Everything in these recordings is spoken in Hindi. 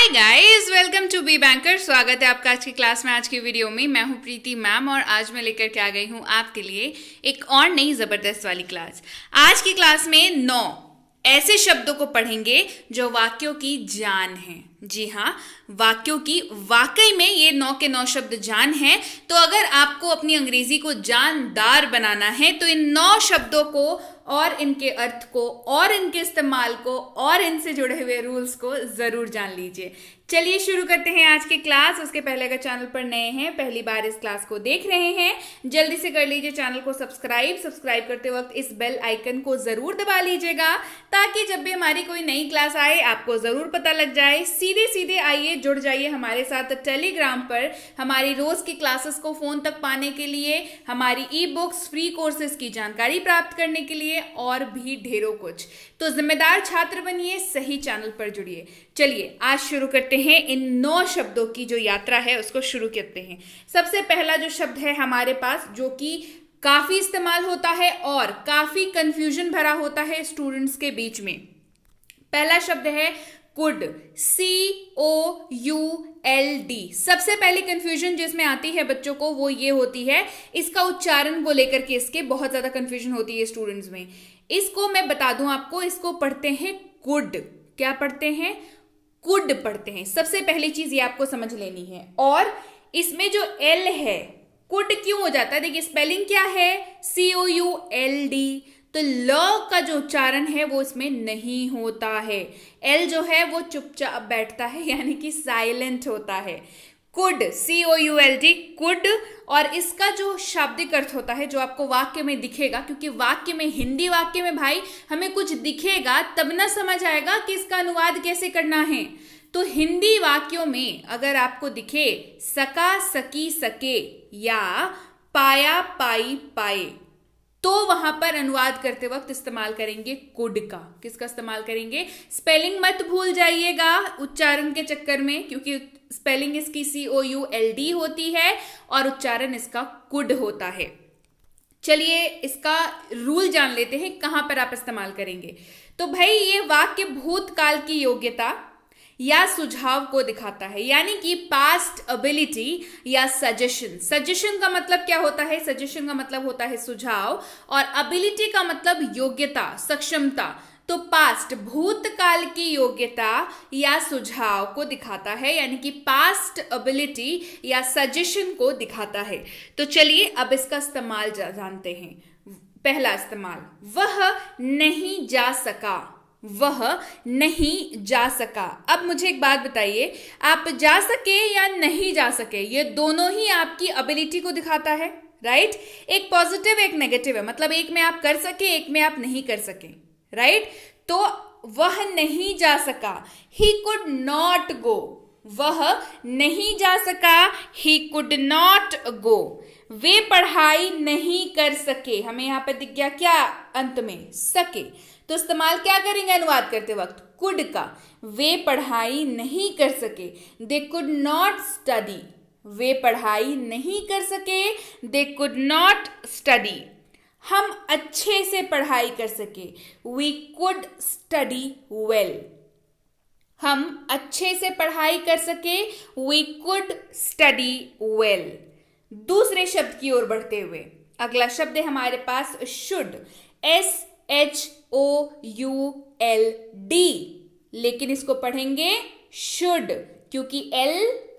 Hi guys, welcome to B banker. स्वागत है आपका आज की क्लास में। आज की वीडियो में मैं हूं प्रीति मैम और आज मैं लेकर के आ गई हूं आपके लिए एक और नई ज़बरदस्त वाली क्लास। आज की क्लास में 9 ऐसे शब्दों को पढ़ेंगे जो वाक्यों की जान हैं। जी हाँ, वाक्यों की वाकई में ये 9 के 9 शब्द जान हैं। तो अगर आपको अपनी अंग्रेजी को जानदार बनाना है तो इन 9 शब्दों को और इनके अर्थ को और इनके इस्तेमाल को और इनसे जुड़े हुए रूल्स को जरूर जान लीजिए। चलिए शुरू करते हैं आज की क्लास। उसके पहले अगर चैनल पर नए हैं, पहली बार इस क्लास को देख रहे हैं, जल्दी से कर लीजिए चैनल को सब्सक्राइब करते वक्त इस बेल आइकन को जरूर दबा लीजिएगा ताकि जब भी हमारी कोई नई क्लास आए आपको जरूर पता लग जाए। सीधे सीधे आइए, जुड़ जाइए हमारे साथ टेलीग्राम पर। हमारी रोज की क्लासेस को फोन तक पाने के लिए, हमारी ई बुक्स, फ्री कोर्सेज की जानकारी प्राप्त करने के लिए और भी ढेरों कुछ। तो जिम्मेदार छात्र बनिए, सही चैनल पर जुड़िए। चलिए आज शुरू करते हैं। इन 9 शब्दों की जो यात्रा है उसको शुरू करते हैं। सबसे पहला जो शब्द है हमारे पास, जो कि काफी इस्तेमाल होता है और काफी कंफ्यूजन भरा होता है स्टूडेंट्स के बीच में, पहला शब्द है कुड। COULD। सबसे पहली कंफ्यूजन जिसमें आती है बच्चों को वो ये होती है, इसका उच्चारण को लेकर के इसके बहुत ज्यादा कंफ्यूजन होती है स्टूडेंट्स में। इसको मैं बता दूं आपको, इसको पढ़ते हैं कुड। क्या पढ़ते हैं? कुड पढ़ते हैं। सबसे पहली चीज ये आपको समझ लेनी है। और इसमें जो एल है, कुड क्यों हो जाता है? देखिए स्पेलिंग क्या है, COULD। तो ल का जो उच्चारण है वो इसमें नहीं होता है। एल जो है वो चुपचाप बैठता है, यानी कि साइलेंट होता है। Could, COULD, could. और इसका जो शाब्दिक अर्थ होता है, जो आपको वाक्य में दिखेगा, क्योंकि वाक्य में, हिंदी वाक्य में भाई हमें कुछ दिखेगा तब ना समझ आएगा कि इसका अनुवाद कैसे करना है। तो हिंदी वाक्यों में अगर आपको दिखे सका, सकी, सके या पाया, पाई, पाए, तो वहां पर अनुवाद करते वक्त इस्तेमाल करेंगे कुड का। किसका इस्तेमाल करेंगे? स्पेलिंग मत भूल जाइएगा उच्चारण के चक्कर में, क्योंकि स्पेलिंग इसकी COULD होती है और उच्चारण इसका कुड होता है। चलिए इसका रूल जान लेते हैं, कहां पर आप इस्तेमाल करेंगे। तो भाई ये वाक्य भूतकाल की योग्यता या सुझाव को दिखाता है, यानी कि पास्ट एबिलिटी या सजेशन। सजेशन का मतलब क्या होता है? सजेशन का मतलब होता है सुझाव, और एबिलिटी का मतलब योग्यता, सक्षमता। तो पास्ट, भूतकाल की योग्यता या सुझाव को दिखाता है, यानी कि पास्ट एबिलिटी या सजेशन को दिखाता है। तो चलिए अब इसका इस्तेमाल जानते हैं। पहला इस्तेमाल, वह नहीं जा सका। वह नहीं जा सका। अब मुझे एक बात बताइए, आप जा सके या नहीं जा सके, ये दोनों ही आपकी एबिलिटी को दिखाता है, राइट? एक पॉजिटिव एक नेगेटिव है, मतलब एक में आप कर सके, एक में आप नहीं कर सके, राइट? तो वह नहीं जा सका, ही कुड नॉट गो। वह नहीं जा सका, ही कुड नॉट गो। वे पढ़ाई नहीं कर सके, हमें यहां पर दिख गया क्या अंत में? सके। तो इस्तेमाल क्या करेंगे अनुवाद करते वक्त? कुड का। वे पढ़ाई नहीं कर सके, दे कुड नॉट स्टडी। वे पढ़ाई नहीं कर सके, दे कुड नॉट स्टडी। हम अच्छे से पढ़ाई कर सके, वी कुड स्टडी वेल। हम अच्छे से पढ़ाई कर सके, वी कुड स्टडी वेल। दूसरे शब्द की ओर बढ़ते हुए अगला शब्द है हमारे पास शुड। SHOULD, लेकिन इसको पढ़ेंगे शुड, क्योंकि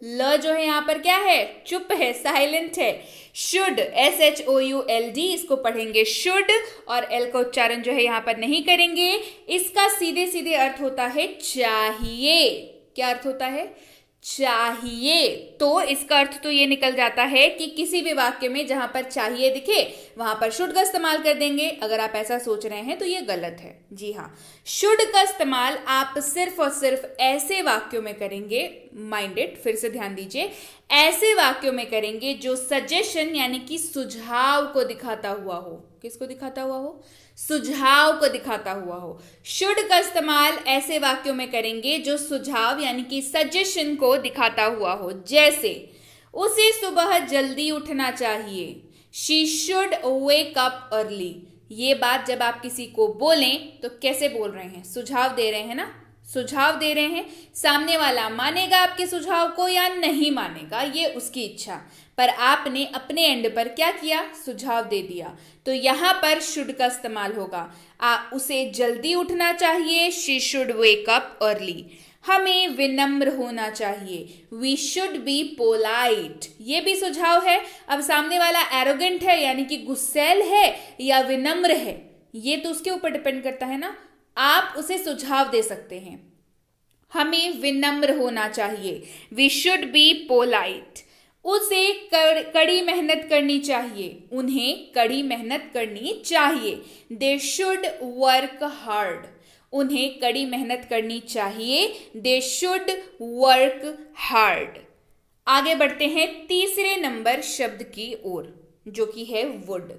ल जो है यहां पर क्या है? चुप है, साइलेंट है। शुड, SHOULD, इसको पढ़ेंगे शुड, और एल का उच्चारण जो है यहां पर नहीं करेंगे। इसका सीधे सीधे अर्थ होता है चाहिए। क्या अर्थ होता है? चाहिए। तो इसका अर्थ तो ये निकल जाता है कि किसी भी वाक्य में जहां पर चाहिए दिखे वहां पर शुड का इस्तेमाल कर देंगे। अगर आप ऐसा सोच रहे हैं तो ये गलत है। जी हाँ, शुड का इस्तेमाल आप सिर्फ और सिर्फ ऐसे वाक्यों में करेंगे, माइंडेड, फिर से ध्यान दीजिए, ऐसे वाक्यों में करेंगे जो सजेशन यानी कि सुझाव को दिखाता हुआ हो। किसको दिखाता हुआ हो? सुझाव को दिखाता हुआ हो। शुड का इस्तेमाल ऐसे वाक्यों में करेंगे जो सुझाव यानी कि सजेशन को दिखाता हुआ हो। जैसे उसे सुबह जल्दी उठना चाहिए, she should wake up early. ये बात जब आप किसी को बोलें तो कैसे बोल रहे हैं? सुझाव दे रहे हैं ना, सुझाव दे रहे हैं, सामने वाला मानेगा आपके सुझाव को या नहीं मानेगा, ये उसकी इच्छा, पर आपने अपने एंड पर क्या किया, सुझाव दे दिया। तो यहां पर शुड का इस्तेमाल होगा। उसे जल्दी उठना चाहिए, she should wake up early. हमें विनम्र होना चाहिए, वी शुड बी पोलाइट, ये भी सुझाव है। अब सामने वाला एरोगेंट है यानी कि गुस्सैल है या विनम्र है, ये तो उसके ऊपर डिपेंड करता है ना, आप उसे सुझाव दे सकते हैं। हमें विनम्र होना चाहिए, वी शुड बी पोलाइट। उसे कड़ी मेहनत करनी चाहिए, उन्हें कड़ी मेहनत करनी चाहिए, दे शुड वर्क हार्ड, उन्हें कड़ी मेहनत करनी चाहिए, दे शुड वर्क हार्ड। आगे बढ़ते हैं तीसरे नंबर शब्द की ओर, जो कि है वुड,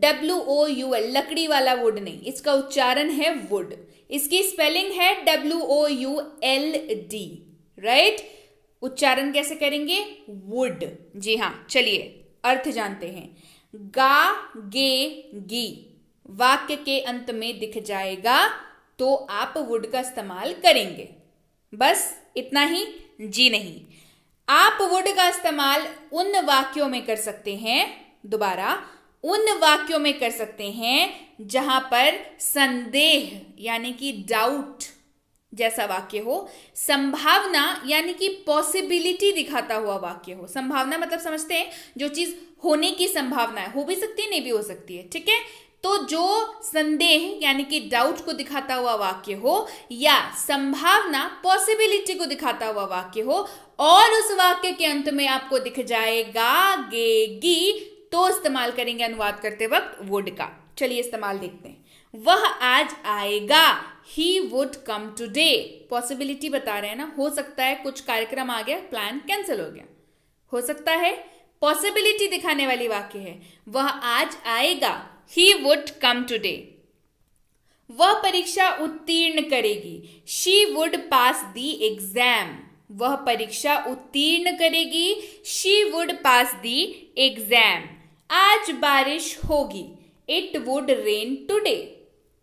WOUL, लकड़ी वाला वुड नहीं, इसका उच्चारण है वुड, इसकी स्पेलिंग है WOULD, राइट। उच्चारण कैसे करेंगे, वुड। जी हाँ, चलिए अर्थ जानते हैं। गा गे गी वाक्य के अंत में दिख जाएगा तो आप वुड का इस्तेमाल करेंगे, बस इतना ही, जी नहीं। आप वुड का इस्तेमाल उन वाक्यों में कर सकते हैं, दोबारा, उन वाक्यों में कर सकते हैं जहां पर संदेह यानी कि डाउट जैसा वाक्य हो, संभावना यानी कि पॉसिबिलिटी दिखाता हुआ वाक्य हो। संभावना मतलब समझते हैं, जो चीज होने की संभावना है, हो भी सकती है, नहीं भी हो सकती है, ठीक है। तो जो संदेह यानी कि डाउट को दिखाता हुआ वाक्य हो, या संभावना पॉसिबिलिटी को दिखाता हुआ वाक्य हो, और उस वाक्य के अंत में आपको दिख जाएगा गेगी, तो इस्तेमाल करेंगे अनुवाद करते वक्त वुड का। चलिए इस्तेमाल देखते हैं। वह आज आएगा, he would come today, possibility बता रहे हैं ना, हो सकता है कुछ कार्यक्रम आ गया, प्लान कैंसिल हो गया, हो सकता है, पॉसिबिलिटी दिखाने वाली वाक्य है। वह आज आएगा, ही वुड कम टुडे। वह परीक्षा उत्तीर्ण करेगी, she would pass the exam, वह परीक्षा उत्तीर्ण करेगी, she would pass the exam. आज बारिश होगी, इट वुड रेन टुडे,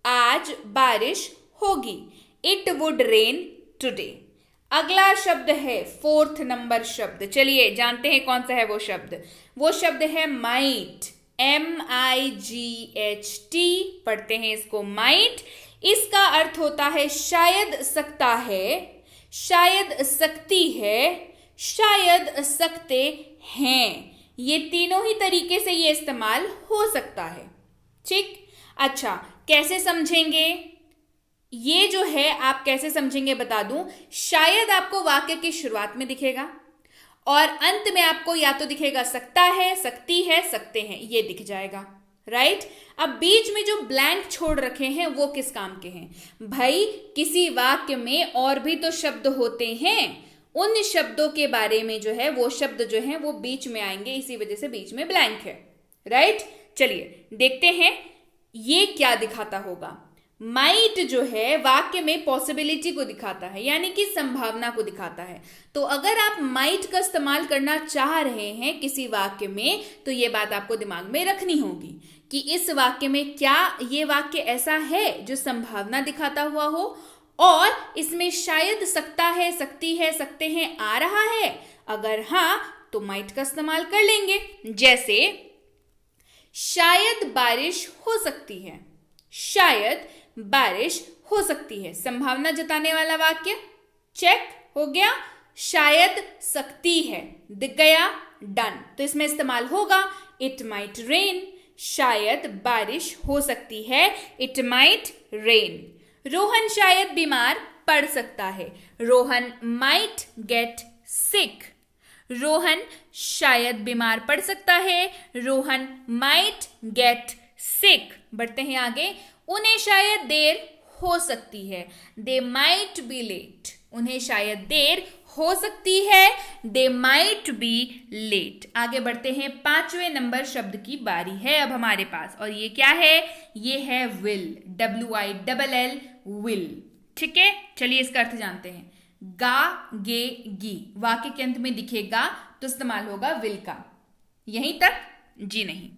आज बारिश होगी, इट वुड रेन टुडे। अगला शब्द है फोर्थ नंबर शब्द, चलिए जानते हैं कौन सा है वो शब्द। वो शब्द है माइट, MIGHT, पढ़ते हैं इसको माइट। इसका अर्थ होता है शायद सकता है, शायद सकती है, शायद सकते हैं। ये तीनों ही तरीके से ये इस्तेमाल हो सकता है, ठीक। अच्छा, कैसे समझेंगे ये जो है, आप कैसे समझेंगे बता दूं। शायद आपको वाक्य की शुरुआत में दिखेगा और अंत में आपको या तो दिखेगा सकता है, सकती है, सकते हैं, ये दिख जाएगा, राइट। अब बीच में जो ब्लैंक छोड़ रखे हैं वो किस काम के हैं भाई, किसी वाक्य में और भी तो शब्द होते हैं, उन शब्दों के बारे में जो है, वो शब्द जो है वो बीच में आएंगे, इसी वजह से बीच में ब्लैंक है, राइट। चलिए देखते हैं ये क्या दिखाता होगा। माइट जो है वाक्य में पॉसिबिलिटी को दिखाता है, यानी कि संभावना को दिखाता है। तो अगर आप माइट का इस्तेमाल करना चाह रहे हैं किसी वाक्य में, तो ये बात आपको दिमाग में रखनी होगी कि इस वाक्य में क्या ये वाक्य ऐसा है जो संभावना दिखाता हुआ हो, और इसमें शायद सकता है, सकती है, सकते हैं आ रहा है। अगर हाँ, तो माइट का इस्तेमाल कर लेंगे। जैसे शायद बारिश हो सकती है, शायद बारिश हो सकती है, संभावना जताने वाला वाक्य, चेक हो गया। शायद सकती है, दिख गया, डन। तो इसमें इस्तेमाल होगा इट माइट रेन, शायद बारिश हो सकती है, इट माइट रेन। रोहन शायद बीमार पड़ सकता है, Rohan might get sick, Rohan शायद बीमार पड़ सकता है, रोहन माइट गेट सिक। बढ़ते हैं आगे। उन्हें शायद देर हो सकती है, दे माइट बी लेट, उन्हें शायद देर हो सकती है, दे माइट बी लेट। आगे बढ़ते हैं, 5वें नंबर शब्द की बारी है अब हमारे पास, और ये क्या है, ये है विल, WILL, विल, ठीक है। चलिए इसका अर्थ जानते हैं। गा गे गी वाक्य के अंत में दिखेगा तो इस्तेमाल होगा विल का, यहीं तक, जी नहीं।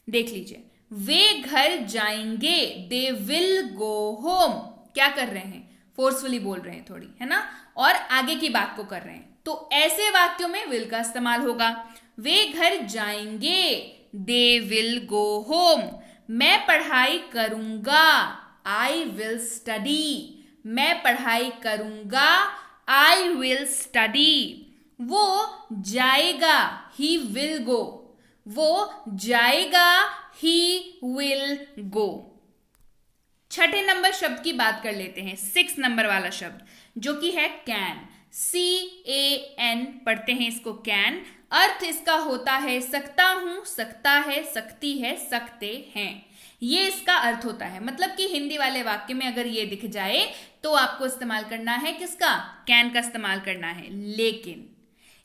देख लीजिए, वे घर जाएंगे, दे विल गो होम, क्या कर रहे हैं, फोर्सफुली बोल रहे हैं थोड़ी, है ना, और आगे की बात को कर रहे हैं, तो ऐसे वाक्यों में विल का इस्तेमाल होगा। वे घर जाएंगे, दे विल गो होम। मैं पढ़ाई करूंगा, आई विल स्टडी। मैं पढ़ाई करूंगा, आई विल स्टडी। वो जाएगा, ही विल गो। वो जाएगा, ही विल गो। छठे नंबर शब्द की बात कर लेते हैं, 6 नंबर वाला शब्द जो कि है कैन। CAN पढ़ते हैं इसको, कैन। अर्थ इसका होता है सकता हूं, सकता है, सकती है, सकते हैं। ये इसका अर्थ होता है, मतलब कि हिंदी वाले वाक्य में अगर ये दिख जाए तो आपको इस्तेमाल करना है किसका, कैन का इस्तेमाल करना है। लेकिन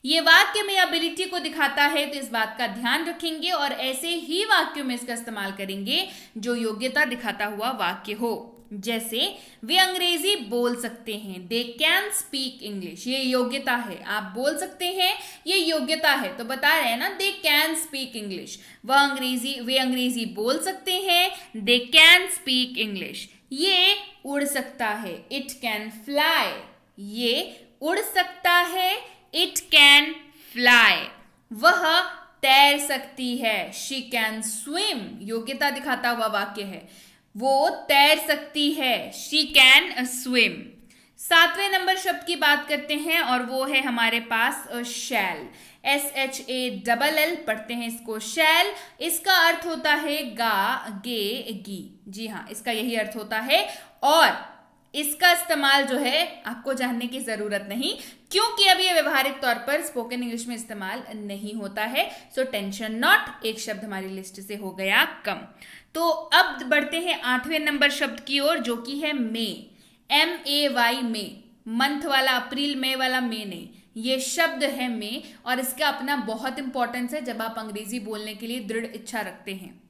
ये वाक्य में एबिलिटी को दिखाता है तो इस बात का ध्यान रखेंगे और ऐसे ही वाक्यों में इसका इस्तेमाल करेंगे जो योग्यता दिखाता हुआ वाक्य हो। जैसे वे अंग्रेजी बोल सकते हैं, दे कैन स्पीक इंग्लिश, ये योग्यता है, आप बोल सकते हैं, ये योग्यता है, तो बता रहे हैं ना, दे कैन स्पीक इंग्लिश। वे अंग्रेजी बोल सकते हैं, दे कैन स्पीक इंग्लिश। ये उड़ सकता है, इट कैन फ्लाई। ये उड़ सकता है, इट कैन फ्लाई। वह तैर सकती है, शी कैन स्विम, योग्यता दिखाता हुआ वाक्य है, वो तैर सकती है, शी कैन स्विम। 7वें नंबर शब्द की बात करते हैं और वो है हमारे पास शैल। SHALL पढ़ते हैं इसको, शैल। इसका अर्थ होता है गा, गे, गी। जी हाँ, इसका यही अर्थ होता है और इसका इस्तेमाल जो है आपको जानने की जरूरत नहीं, क्योंकि अब ये व्यवहारिक तौर पर स्पोकन इंग्लिश में इस्तेमाल नहीं होता है। सो टेंशन नॉट, एक शब्द हमारी लिस्ट से हो गया कम। तो अब बढ़ते हैं 8वें नंबर शब्द की ओर जो कि है मे। MAY, मे। मंथ वाला, अप्रैल मई वाला मे नहीं, ये शब्द है मे और इसका अपना बहुत इंपॉर्टेंस है जब आप अंग्रेजी बोलने के लिए दृढ़ इच्छा रखते हैं।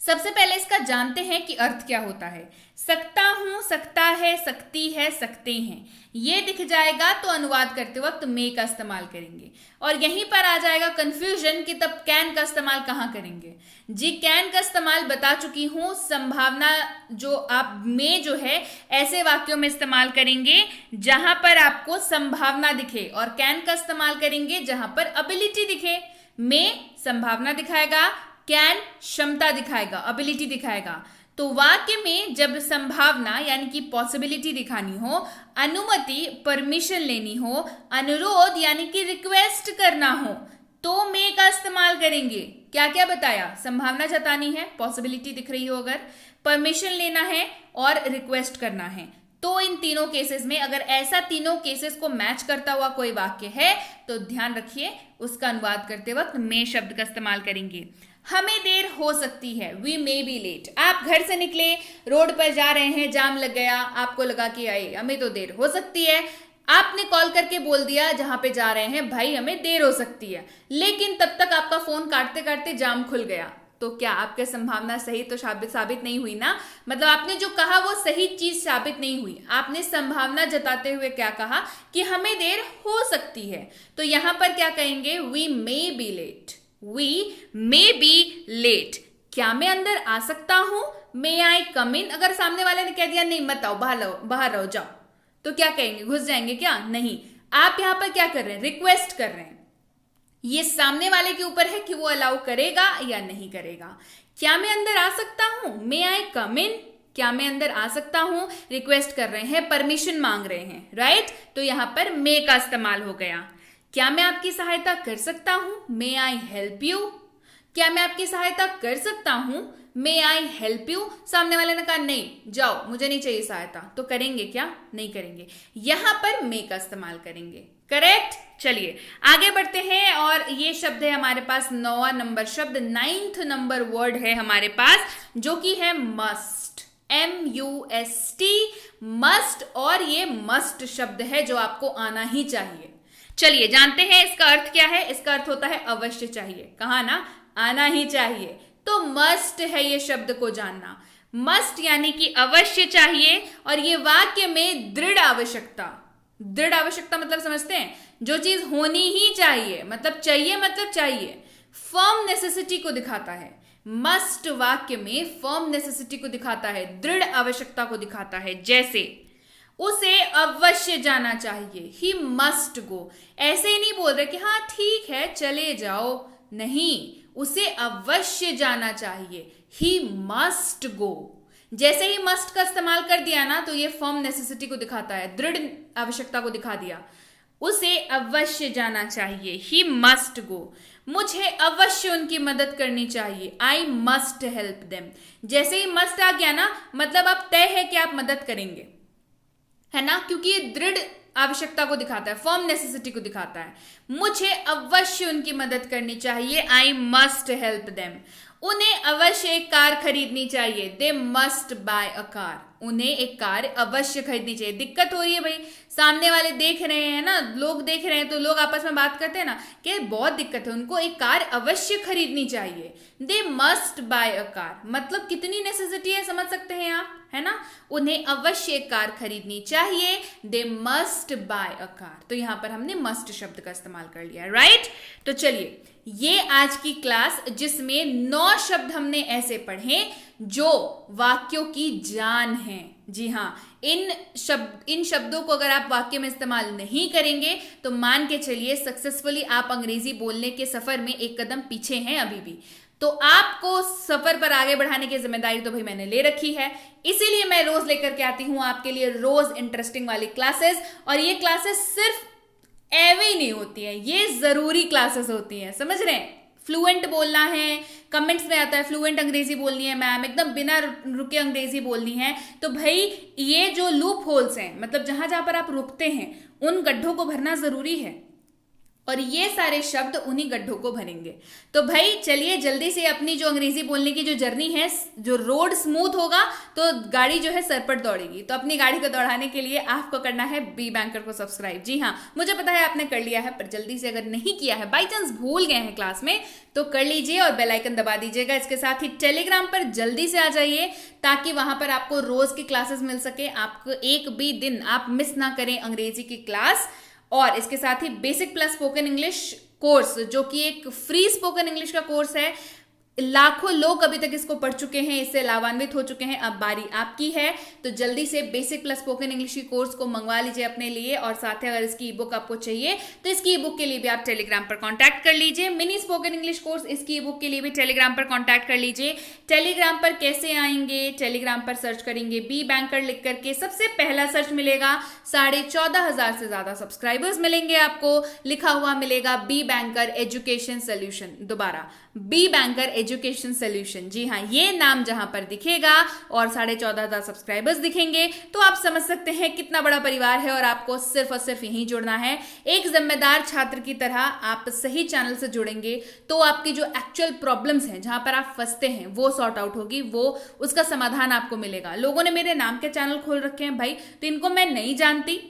सबसे पहले इसका जानते हैं कि अर्थ क्या होता है। सकता हूं, सकता है, सकती है, सकते हैं, ये दिख जाएगा तो अनुवाद करते वक्त मे का इस्तेमाल करेंगे और यहीं पर आ जाएगा कंफ्यूजन कि तब कैन का इस्तेमाल कहां करेंगे। जी, कैन का इस्तेमाल बता चुकी हूं, संभावना जो आप में जो है ऐसे वाक्यों में इस्तेमाल करेंगे जहां पर आपको संभावना दिखे और कैन का इस्तेमाल करेंगे जहां पर एबिलिटी दिखे। में संभावना दिखाएगा, कैन क्षमता दिखाएगा, एबिलिटी दिखाएगा। तो वाक्य में जब संभावना यानी कि पॉसिबिलिटी दिखानी हो, अनुमति परमिशन लेनी हो, अनुरोध यानी कि रिक्वेस्ट करना हो, तो मे का इस्तेमाल करेंगे। क्या क्या बताया, संभावना जतानी है, पॉसिबिलिटी दिख रही हो अगर, परमिशन लेना है और रिक्वेस्ट करना है, तो इन तीनों केसेस में अगर ऐसा तीनों केसेस को मैच करता हुआ कोई वाक्य है तो ध्यान रखिए उसका अनुवाद करते वक्त मे शब्द का इस्तेमाल करेंगे। हमें देर हो सकती है, वी मे बी लेट। आप घर से निकले, रोड पर जा रहे हैं, जाम लग गया, आपको लगा कि आए हमें तो देर हो सकती है, आपने कॉल करके बोल दिया जहां पे जा रहे हैं, भाई हमें देर हो सकती है, लेकिन तब तक आपका फोन काटते काटते जाम खुल गया, तो क्या आपके संभावना सही तो साबित नहीं हुई ना। मतलब आपने जो कहा वो सही चीज साबित नहीं हुई, आपने संभावना जताते हुए क्या कहा कि हमें देर हो सकती है, तो यहां पर क्या कहेंगे, we may be late. We may be late. क्या मैं अंदर आ सकता हूं, मे आई कम इन। अगर सामने वाले ने कह दिया नहीं मत आओ, बाहर रहो, जाओ, तो क्या कहेंगे, घुस जाएंगे क्या, नहीं। आप यहां पर क्या कर रहे हैं, रिक्वेस्ट कर रहे हैं। ये सामने वाले के ऊपर है कि वो अलाउ करेगा या नहीं करेगा। क्या मैं अंदर आ सकता हूं, मे आई कम इन। क्या मैं अंदर आ सकता हूं, रिक्वेस्ट कर रहे हैं, परमिशन मांग रहे हैं, राइट, तो यहां पर मे का इस्तेमाल हो गया। क्या मैं आपकी सहायता कर सकता हूं, मे आई हेल्प यू। क्या मैं आपकी सहायता कर सकता हूं, मे आई हेल्प यू। सामने वाले ने कहा नहीं जाओ, मुझे नहीं चाहिए सहायता, तो करेंगे क्या, नहीं करेंगे, यहां पर मे का इस्तेमाल करेंगे। करेक्ट। चलिए आगे बढ़ते हैं और ये शब्द है हमारे पास 9वां नंबर शब्द, 9th नंबर वर्ड है हमारे पास जो कि है मस्ट। MUST, must. और ये मस्ट शब्द है जो आपको आना ही चाहिए। चलिए जानते हैं इसका अर्थ क्या है। इसका अर्थ होता है अवश्य चाहिए, कहा ना, आना ही चाहिए, तो मस्ट है ये शब्द को जानना। मस्ट यानी कि अवश्य चाहिए और ये वाक्य में दृढ़ आवश्यकता, दृढ़ आवश्यकता मतलब समझते हैं, जो चीज होनी ही चाहिए, मतलब चाहिए मतलब चाहिए, फर्म नेसेसिटी को दिखाता है। मस्ट वाक्य में फर्म नेसेसिटी को दिखाता है, दृढ़ आवश्यकता को दिखाता है। जैसे उसे अवश्य जाना चाहिए, ही मस्ट गो। ऐसे ही नहीं बोल रहे कि हाँ ठीक है चले जाओ, नहीं, उसे अवश्य जाना चाहिए, ही मस्ट गो। जैसे ही मस्ट का इस्तेमाल कर दिया ना तो ये फर्म नेसेसिटी को दिखाता है, दृढ़ आवश्यकता को दिखा दिया। उसे अवश्य जाना चाहिए, ही मस्ट गो। मुझे अवश्य उनकी मदद करनी चाहिए, आई मस्ट हेल्प देम। जैसे ही मस्ट आ गया ना मतलब अब तय है कि आप मदद करेंगे, है ना, क्योंकि ये दृढ़ आवश्यकता को दिखाता है, फर्म नेसेसिटी को दिखाता है। मुझे अवश्य उनकी मदद करनी चाहिए, आई मस्ट हेल्प देम। उन्हें अवश्य एक कार खरीदनी चाहिए, they must buy a car. उन्हें एक कार अवश्य खरीदनी चाहिए। दिक्कत हो रही है भाई, सामने वाले देख रहे हैं ना, लोग देख रहे हैं तो लोग आपस में बात करते हैं ना कि बहुत दिक्कत है, उनको एक कार अवश्य खरीदनी चाहिए। They must buy a car मतलब कितनी नेसेसिटी है समझ सकते हैं आप, है ना। उन्हें अवश्य एक कार खरीदनी चाहिए, they must buy a car. तो यहां पर हमने मस्ट शब्द का इस्तेमाल कर लिया, राइट। तो चलिए, ये आज की क्लास जिसमें 9 शब्द हमने ऐसे पढ़े जो वाक्यों की जान है। जी हाँ, इन शब्दों को अगर आप वाक्य में इस्तेमाल नहीं करेंगे तो मान के चलिए सक्सेसफुली आप अंग्रेजी बोलने के सफर में एक कदम पीछे हैं अभी भी। तो आपको सफर पर आगे बढ़ाने की जिम्मेदारी तो भाई मैंने ले रखी है, इसीलिए मैं रोज लेकर के आती हूं आपके लिए रोज इंटरेस्टिंग वाली क्लासेस। और ये क्लासेस सिर्फ एवे ही नहीं होती है, ये जरूरी क्लासेस होती हैं, समझ रहे हैं। फ्लुएंट बोलना है, कमेंट्स में आता है फ्लुएंट अंग्रेजी बोलनी है मैम, एकदम बिना रुके अंग्रेजी बोलनी है, तो भाई ये जो लूप होल्स हैं, मतलब जहां जहां पर आप रुकते हैं उन गड्ढों को भरना जरूरी है, और ये सारे शब्द उन्हीं गड्ढों को भरेंगे। तो भाई चलिए जल्दी से अपनी जो अंग्रेजी बोलने की जो जर्नी है, जो रोड स्मूथ होगा तो गाड़ी जो है सर पर दौड़ेगी। तो अपनी गाड़ी को दौड़ाने के लिए आपको करना है बी बैंकर को सब्सक्राइब। जी हाँ, मुझे पता है आपने कर लिया है, पर जल्दी से अगर नहीं किया है, बाई चांस भूल गए हैं क्लास में, तो कर लीजिए और बेल आइकन दबा दीजिएगा। इसके साथ ही टेलीग्राम पर जल्दी से आ जाइए ताकि वहां पर आपको रोज की क्लासेस मिल सके, आपको एक भी दिन आप मिस ना करें अंग्रेजी की क्लास। और इसके साथ ही basic plus spoken English course, जो कि एक फ्री स्पोकन इंग्लिश का कोर्स है, लाखों लोग अभी तक इसको पढ़ चुके हैं, इससे लाभान्वित हो चुके हैं, अब बारी आपकी है। तो जल्दी से बेसिक प्लस स्पोकन इंग्लिश की कोर्स को मंगवा लीजिए अपने लिए, और साथ ही अगर इसकी ई बुक आपको चाहिए तो इसकी ई बुक के लिए भी आप टेलीग्राम पर कांटेक्ट कर लीजिए। मिनी स्पोकन इंग्लिश कोर्स, इसकी ई बुक के लिए भी टेलीग्राम पर कांटेक्ट कर लीजिए। टेलीग्राम पर कैसे आएंगे, टेलीग्राम पर सर्च करेंगे बी बैंकर लिख करके, सबसे पहला सर्च मिलेगा, 14,500 से ज्यादा सब्सक्राइबर्स मिलेंगे आपको, लिखा हुआ मिलेगा बी बैंकर एजुकेशन सोल्यूशन। दोबारा, बी बैंकर एजुकेशन सोल्यूशन। जी हाँ, ये नाम जहां पर दिखेगा और 14,500 सब्सक्राइबर्स दिखेंगे तो आप समझ सकते हैं कितना बड़ा परिवार है, और आपको सिर्फ और सिर्फ यहीं जुड़ना है। एक जिम्मेदार छात्र की तरह आप सही चैनल से जुड़ेंगे तो आपकी जो एक्चुअल प्रॉब्लम्स हैं, जहां पर आप फंसते हैं, वो सॉर्ट आउट होगी, वो उसका समाधान आपको मिलेगा। लोगों ने मेरे नाम के चैनल खोल रखे हैं भाई, तो इनको मैं नहीं जानती,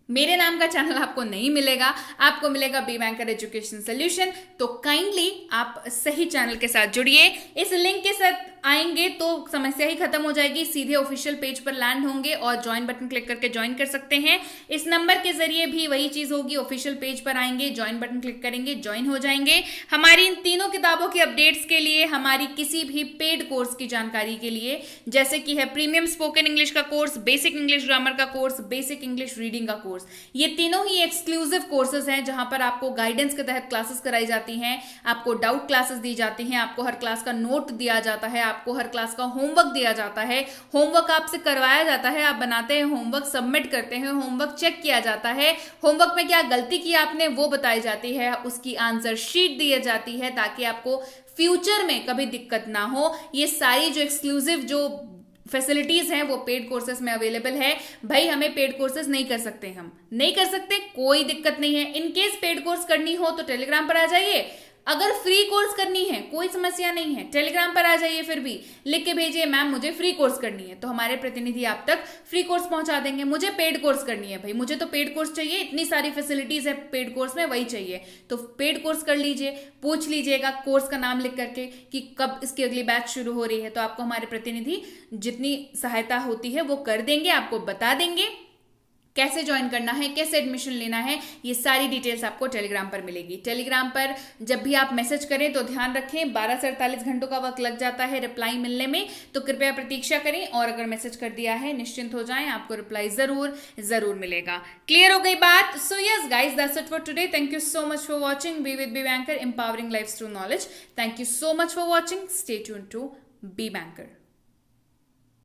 मेरे नाम का चैनल आपको नहीं मिलेगा, आपको मिलेगा बी बैंकर एजुकेशन सोल्यूशन। तो काइंडली आप सही चैनल के साथ जुड़िए। इस लिंक के साथ आएंगे तो समस्या ही खत्म हो जाएगी, सीधे ऑफिशियल पेज पर लैंड होंगे और ज्वाइन बटन क्लिक करके ज्वाइन कर सकते हैं। इस नंबर के जरिए भी वही चीज होगी, ऑफिशियल पेज पर आएंगे, ज्वाइन बटन क्लिक करेंगे, ज्वाइन हो जाएंगे। हमारी इन तीनों किताबों की अपडेट्स के लिए, हमारी किसी भी पेड कोर्स की जानकारी के लिए, जैसे कि है प्रीमियम स्पोकन इंग्लिश का कोर्स, बेसिक इंग्लिश ग्रामर का कोर्स, बेसिक इंग्लिश रीडिंग का कोर्स, ये तीनों ही एक्सक्लूसिव कोर्सेज हैं जहां पर आपको गाइडेंस के तहत क्लासेस कराई जाती हैं, आपको डाउट क्लासेस दी जाती हैं, आपको हर क्लास का नोट दिया जाता है, आपको हर क्लास का होमवर्क दिया जाता है, होमवर्क आपसे करवाया जाता है, आप बनाते हैं होमवर्क, सबमिट करते हैं, होमवर्क चेक किया जाता है, होमवर्क में क्या गलती की आपने वो बताई जाती है, उसकी आंसर शीट दी जाती है ताकि आपको फ्यूचर में कभी दिक्कत ना हो। ये सारी जो एक्सक्लूसिव जो फैसिलिटीज हैं वो पेड कोर्सेज में अवेलेबल है। भाई हमें पेड कोर्सेज नहीं कर सकते, हम नहीं कर सकते, कोई दिक्कत नहीं है। इन केस पेड कोर्स करनी हो तो टेलीग्राम पर आ जाइए, अगर फ्री कोर्स करनी है कोई समस्या नहीं है, टेलीग्राम पर आ जाइए, फिर भी लिख के भेजिए मैम मुझे फ्री कोर्स करनी है, तो हमारे प्रतिनिधि आप तक फ्री कोर्स पहुंचा देंगे। मुझे पेड कोर्स करनी है भाई, मुझे तो पेड कोर्स चाहिए, इतनी सारी फैसिलिटीज है पेड कोर्स में, वही चाहिए, तो पेड कोर्स कर लीजिए। पूछ लीजिएगा कोर्स का नाम लिख करके कि कब इसकी अगली बैच शुरू हो रही है, तो आपको हमारे प्रतिनिधि जितनी सहायता होती है वो कर देंगे, आपको बता देंगे। कैसे ज्वाइन करना है, कैसे एडमिशन लेना है, ये सारी डिटेल्स आपको टेलीग्राम पर मिलेगी। टेलीग्राम पर जब भी आप मैसेज करें तो ध्यान रखें 12 से 48 घंटों का वक्त लग जाता है रिप्लाई मिलने में, तो कृपया प्रतीक्षा करें और अगर मैसेज कर दिया है निश्चिंत हो जाएं, आपको रिप्लाई जरूर मिलेगा। क्लियर हो गई बात? So yes guys, that's it for today. Thank you so much for watching be with be banker, empowering life through knowledge. Thank you so much for watching. Stay tuned to B banker.